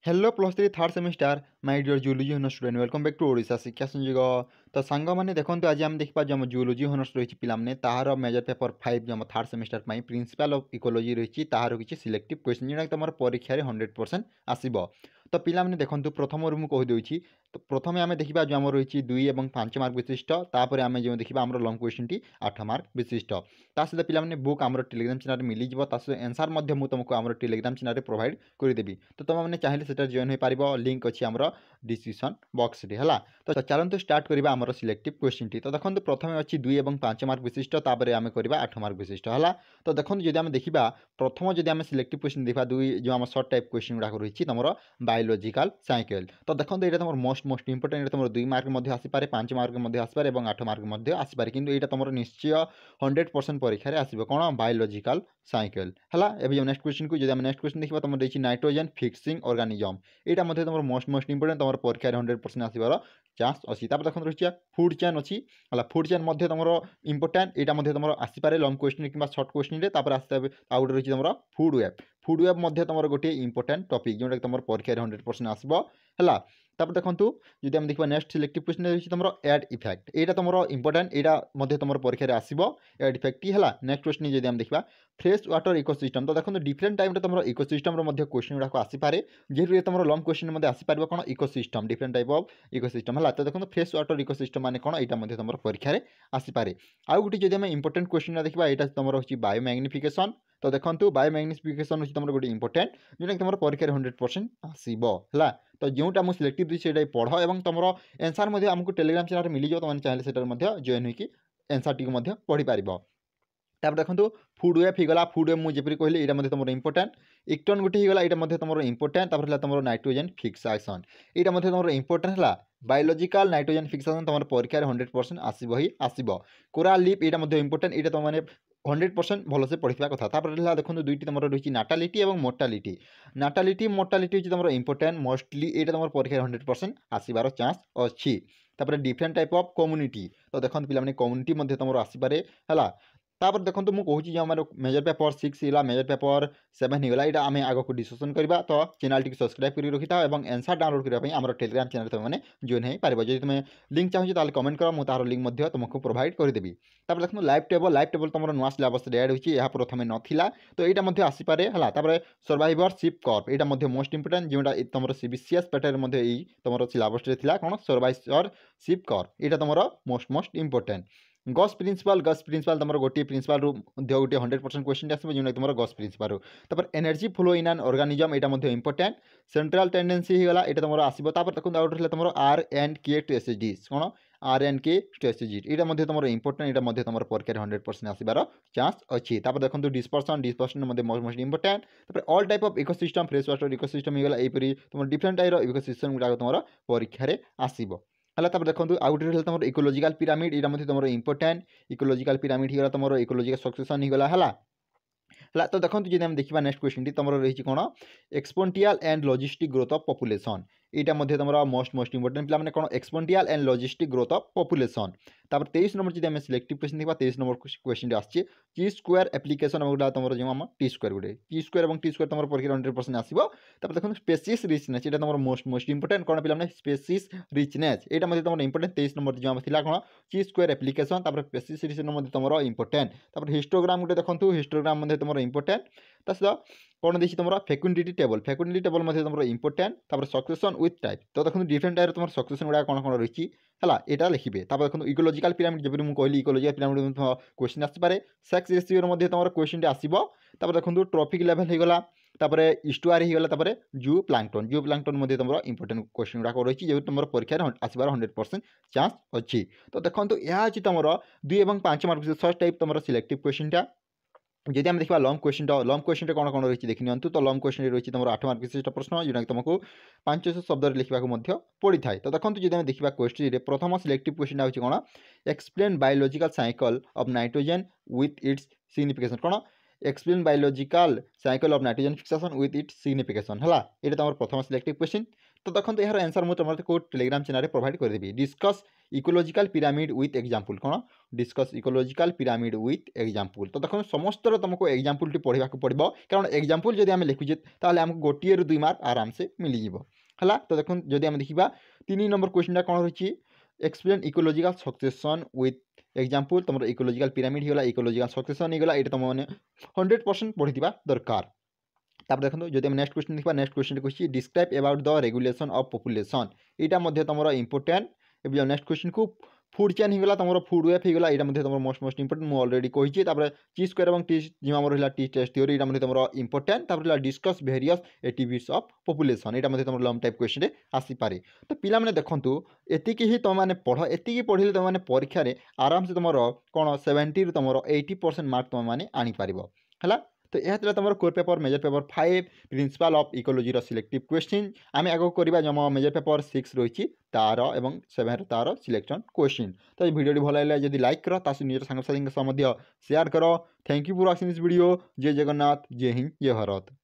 Hello plus three third semester my dear zoology honours student welcome back to Odisha Shiksha Sanyog. तो सांग मैंने देखो आज आम देखा जो जूलोजी होनर्स रही पाने तार मेजर पेपर 5 जो third semester principal of ecology रही तार किसी सिलेक्टिव क्वेश्चन जोटा तुम परीक्षा 100% आसब। तो पिलाने देखो प्रथम रु कहीदे तो प्रथम आम देखा जो आम रही 2 और 5 मार्क विशिष्ट तापर आम जो देखा आम लंग क्वेश्चन टी 8 मार्क विशिष्ट ता सहित पिलाने बुक आम टेलीग्राम चैनल मिल जाए एनसार तुमको आम टेलीग्राम चैनल प्रोवाइड करदेवी। तो तुमने चाहिए से जॉइन हो पार लिंक अच्छी आम डिस्क्रिप्शन बॉक्स है। तो चलते स्टार्ट करवा आम सिलेक्टिव क्वेश्चन टी। तो देखो प्रथम अच्छी 2 और 5 मार्क विशिष्ट तापर आम करवा 8 मार्क विशिष्ट है। तो देखो जब आम देखा प्रथम जब आम सिलेक्टिव क्वेश्चन देखा 2 जो आम सर्ट टाइप क्वेश्चन गुड़ाक रही तुम बायोलॉजिकल साइकिल। तो देखो ये तुम मोस्ट इंपोर्टेंट तुम 2 मार्क आसपे 5 मार्क आसपे और 8 मार्क आसपे कि यहाँ तुम निश्चय 100% परीक्षा आसो कौन बायोलॉजिकल साइकिल है। एवं नेक्स्ट क्वेश्चन को जब नेक्स्ट क्वेश्चन देखा तुम रही नाइट्रोजन फिक्सिंग ऑर्गेनिज्म यहाँ तुम मोस्ट इंपोर्टेंट तुम परीक्षा 100% आसबार चान्स अच्छी। देखो रही फूड चेन अच्छी है फूड चेन तुम इंपोर्टेंट यहाँ तुम आसपे लंग क्वेश्चन कि सर्ट क्वेश्चन आसते आउट रही तुम फूड वेब तुम गोटे इंपोर्टेंट टॉपिक जोटा तुम परीक्षा 100% आसब है। तापर देखो जब आम देखा नेक्स्ट सिलेक्टिव क्वेश्चन रही तुम एड इफेक्ट यहाँ तुम इंपोर्टेंट यहाँ तुम परीक्षा आसब एड इफेक्ट है। नेक्स्ट क्वेश्चन जब आम देखा फ्रेश वाटर इकोसिस्टम। तो देखो डिफरेंट टाइम तुम इकोसिस्टम क्वेश्चन गुड़ाक आसपे जेहतु तुम लंग क्वेश्चन आसपार कौन ecosystem different type of ecosystem है। तो देखो फ्रेश वाटर इकोसिस्टम माने कौन यहाँ तुम परीक्षा आसपे। आउ गोटे जब आम इंपोर्टेंट क्वेश्चन देखा यहाँ तुम रही बायोमैग्निफिकेशन। तो देखो बायोमैग्निफिकेशन हूँ तुम गोटे इंपोर्टेंट जोटा तुम परीक्षा 100% आसब है। तो जोटा मुझे सिलेक्टिव दी से पढ़ और तुम एनसार आमको टेलीग्राम चैनल मिल जाए तुमने चाहिए से जॉइन होकर एनसार टी पढ़ी पार। तापर देखो फूड वेब होगा फूड वेब मुझे कहली यहाँ तुम इंपोर्टेंट इक्टन गोटे होगा यहाँ तुम इंपोर्टेंट तापर तुम नाइट्रोजन फिक्सेशन यहाँ तुम इंपोर्टेंट है बायोलॉजिकल नाइट्रोजन फिक्सेशन तुम परीक्षा 100% आसब ही आसब। कोराल लीफ यहाँ इंपोर्टेंट यहाँ तुमने 100% भलसे पढ़ा कथा। तापर देखो दुईटी तुम रही नाटालिटी और मोर्टालिटी मोर्टालिटी हूँ तुम इंपोर्टेंट मोस्टली यहाँ तुम परीक्षा 100% आसबार चान्स अच्छी। तापर डिफरेंट टाइप ऑफ कम्युनिटी। तो देखो पे कम्युनिटी तुम आसपे है। तापर देखो मुझे कहूँ जो आम मेजर पेपर 6 है मेजर पेपर 7 होगा यहाँ आम आग को डिस्कसन करवा। तो चैनल टी सब्सक्राइब कर रखी था और एनसार डाउनलोड करने आम टेलीग्राम चैनल तुमने जॉइन हो पार। जब तुम लिंक चाहिए तो कमेंट कर मुझे लिंक तुमको प्रोवाइड करदेवी। तापर देखो लाइव टेबल तुम नुआ सिलेबस एड होती प्रथम नाला तो यहाँ आसपे है। सर्वाइवरशिप कर्व यहाँ मोस्ट इंपोर्टेंट जोटा तुम सीबीसीएस पैटर्न तुम सिलेबस कौन सर्वाइवरशिप कर्व यहाँ तुम मोस्ट इंपोर्टेंट। गॉस प्रिंसिपल तुम गोटे प्रिंसिपल गोटे 100% क्वेश्चन आसो जो तुम गॉस प्रिंसिपल। तापर energy flow in an organism यहाँ इंपोर्टेंट। सेंट्रल टेंडेंसी होगा यहाँ तुम आसो। देखो आउट है तुम आर एंड के स्ट्रेटेजीज कौन आर एंड के स्ट्रेटेजीज यहाँ तुम इंपोर्टेंट यहाँ तुम परीक्षा 100% आसबार चान्स अच्छी। देखो dispersion most important. All type of ecosystem fresh water ecosystem होगा यहीपरी तुम डिफरेंट टाइप इकोसिस्टम गुड़ाक तुम परीक्षा आसब है। देखो आउ गए तुम इकोलॉजिकल पिरामिड यहाँ तुम इंपोर्टेंट इकोलॉजिकल पिरामिड होगा तुम इकोलॉजिकल सक्सेसन होगा है। तो देखो जब देखा नेक्स्ट क्वेश्चन तुम रही कौन exponential and logistic growth of population यहाँ तुम मोस्ट इंपोर्टेंट पे कौन exponential and logistic growth of population. तापर 23 नंबर जब सिलेक्टिव क्वेश्चन देखा 23 नंबर क्वेश्चन आसी टी स्क्वायर एप्लिकेशन तुम जो आम टी स्क्वायर गोटे टी स्क्वायर तुम परीक्षा 100% आसो। देखो स्पेसीज रिचनेस यहाँ तुम मोस्ट इंपोर्टेंट कौन पे स्पेसीज रिचनेस यहाँ तुम इंपोर्टेंट 23 नंबर जो आम थी कौन T square application species richness तुम इंपोर्टेंट। हिस्टोग्राम गोटे देखो हिस्टोग्राम तुम इंपोर्टेंट। कौन देखिए तुम फेकुंडिटी टेबल तुम इंपोर्टेंट। Succession with type. तो देखो डिफरेंट टाइप तुम सक्सेसन गुड़ा कौन कौन रही है यहाँ लिखे। देखो इकोलॉजिकल पिरामिड जब मुझे कहली इकोलॉजिकल पिरामिड क्वेश्चन आसपे सेक्स रेशियो तुम क्वेश्चन आसो। देखो ट्रॉफिक लेवल होगा इस्टुआरी होगा जू प्लांकटन तुम इंपोर्टेंट क्वेश्चन गुड़ाक रही जो तुम परीक्षा आसबार 100% चान्स अच्छी। तो देखो यह तुम 2 और 5 मार्क फर्स्ट टाइप तुम सिलेक्टिव क्वेश्चन जब आम देखा लंग क्वेश्चन कौन कौन रही देखी तो लंग क्वेश्चन रही तुम 8 मार्क विशिष्ट प्रश्न जोटा तुमको 500 शब्द लिखा पड़ी था। तो देखो जब आम देखा क्वेश्चन प्रथम सिलेक्टिव क्वेश्चन हूँ कौन explain biological cycle of nitrogen with its signification कौन explain biological cycle of nitrogen fixation with its signification है ये तुम प्रथम सिलेक्टिव क्वेश्चन। तो देखो यार आंसर मुझे तुम को टेलीग्राम चैनल प्रोवाइड करदेवी। Discuss ecological pyramid with example कौन discuss ecological pyramid with example. तो देखो समस्त तुमको एग्जांपल पढ़ा पड़ो कारण एग्जांपल जब आम लिखुचे ताहले आमको गोटे रु 2 मार्क आराम से मिलଯିବ है। तो देखो जदि आम देखा 3 नंबर क्वेश्चन कौन रही explain ecological succession with example तुम इकोलॉजिकल पिरामिड होगा इकोलॉजिकल सक्सेसन होगा ये तुम मैंने 100% पढ़ी दरकार। तापर देखो जो नेक्स्ट क्वेश्चन देखा next question question describe about the regulation of population यहाँ तुम इंपोर्टेंट। एवं नेक्स्ट क्वेश्चन को फूड चेन होगा तुम फूड वेफ होगा यहाँ तुम मोस्ट इंपोर्टेंट मुझे अलरेडी कही। टी स्क्वायर और टी जो आम टी टेस्ट थ्योरी यहाँ तुम important. Discuss various activities of population यहाँ तुम लॉन्ग टाइप क्वेश्चन आसीपे। तो पिला देखु एतिकी ही तुम मैंने पढ़ एतिकी पढ़ले तुम परीक्षा आराम से तुम कौन 70 तुम 80% मार्क तुम मैंने आनीपर है। तो यह तुम core paper major paper 5 principle of ecology selective question. आम आगे करवा जो मेजर पेपर 6 रही तार और 7 तार सिलेक्शन क्वेश्चन। तो ये वीडियो भल लगे जब लाइक कर निज सांगसाथी शेयर कर। Thank you for watching this video. जय जगन्नाथ जय हिंद जय भारत।